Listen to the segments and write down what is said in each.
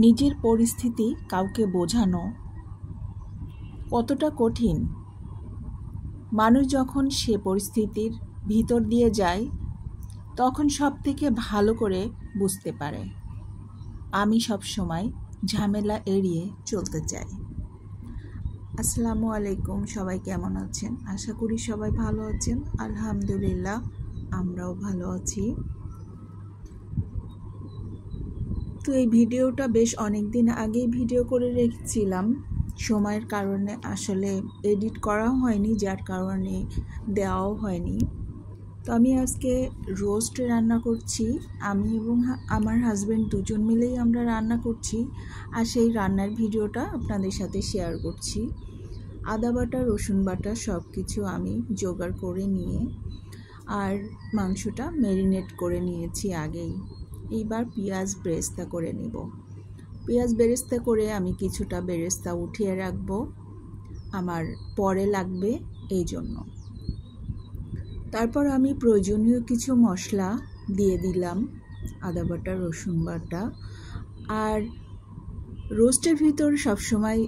নিজের পরিস্থিতি কাউকে বোঝানো কতটা কঠিন। মানুষ যখন সে পরিস্থিতির ভিতর দিয়ে যায় তখন সবথেকে ভালো করে বুঝতে পারে। আমি সবসময় ঝামেলা এড়িয়ে চলতে চাই। আসসালামু আলাইকুম, সবাই কেমন আছেন? আশা করি সবাই ভালো আছেন। আলহামদুলিল্লাহ, আমরাও ভালো আছি। তো এই ভিডিওটা বেশ অনেক দিন আগেই ভিডিও করে রেখেছিলাম, সময়ের কারণে আসলে এডিট করাও হয়নি, যার কারণে দেওয়াও হয়নি। তো আমি আজকে রোস্ট রান্না করছি। আমি এবং আমার হাজব্যান্ড দুজন মিলেই আমরা রান্না করছি, আর সেই রান্নার ভিডিওটা আপনাদের সাথে শেয়ার করছি। আদা বাটা, রসুন বাটা সব কিছু আমি জোগাড় করে নিয়ে আর মাংসটা ম্যারিনেট করে নিয়েছি আগেই। এইবার পেঁয়াজ বেরেস্তা করে নেব। পেঁয়াজ বেরেস্তা করে আমি কিছুটা বেরেস্তা উঠিয়ে রাখবো, আমার পরে লাগবে এই জন্য। তারপর আমি প্রয়োজনীয় কিছু মশলা দিয়ে দিলাম, আদা বাটা, রসুন বাটা। আর রোস্টের ভিতর সবসময়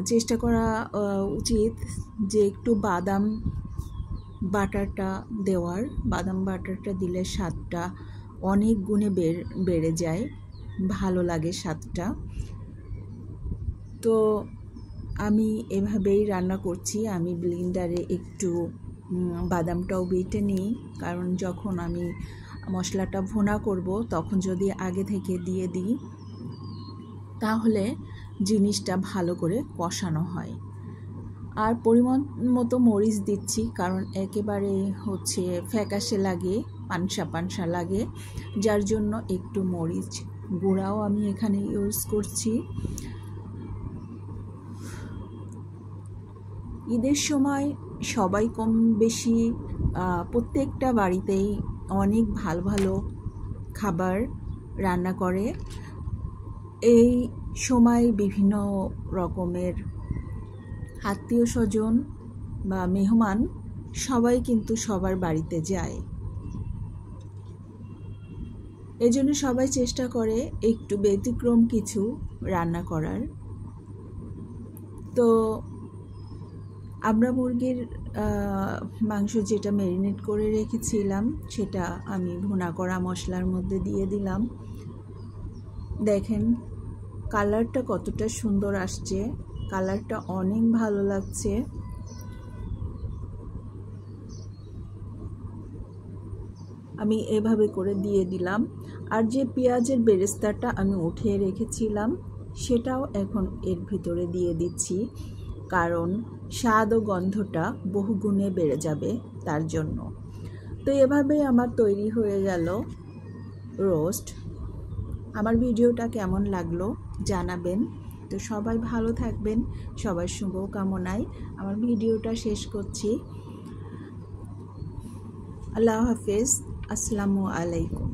চেষ্টা করা উচিত যে একটু বাদাম বাটাটা দেওয়ার। বাদাম বাটাটা দিলে স্বাদটা অনেক গুণে বেড়ে যায়, ভালো লাগে স্বাদটা। তো আমি এভাবেই রান্না করছি। আমি ব্লেন্ডারে একটু বাদামটাও বেটে নিই, কারণ যখন আমি মশলাটা ভুনা করব তখন যদি আগে থেকে দিয়ে দিই তাহলে জিনিসটা ভালো করে কষানো হয়। আর পরিমাণ মতো মরিচ দিচ্ছি, কারণ একেবারে ফ্যাকাশে লাগে, পানসা পানসা লাগে, যার জন্য একটু মরিচ গুঁড়াও আমি এখানে ইউজ করছি। ঈদের সময় সবাই কম বেশি প্রত্যেকটা বাড়িতেই অনেক ভালো ভালো খাবার রান্না করে। এই সময় বিভিন্ন রকমের আত্মীয় স্বজন বা মেহমান সবাই কিন্তু সবার বাড়িতে যায়। এজন্য সবাই চেষ্টা করে একটু ব্যতিক্রম কিছু রান্না করার। তো আমরা মুরগির মাংস যেটা ম্যারিনেট করে রেখেছিলাম সেটা আমি ভুনা করা মশলার মধ্যে দিয়ে দিলাম। দেখেন কালারটা কতটা সুন্দর আসছে, কালারটা অনেক ভালো লাগছে। আমি এভাবে করে দিয়ে দিলাম। আর যে পেঁয়াজের বেরেস্তাটা আমি উঠিয়ে রেখেছিলাম সেটাও এখন এর ভিতরে দিয়ে দিচ্ছি, কারণ স্বাদ ও গন্ধটা বহুগুণে বেড়ে যাবে তার জন্য। তো এভাবেই আমার তৈরি হয়ে গেল রোস্ট। আমার ভিডিওটা কেমন লাগলো জানাবেন। তো সবাই ভালো থাকবেন, সবার শুভ কামনায় আমার ভিডিওটা শেষ করছি। আল্লাহ হাফেজ, আসসালামু আলাইকুম।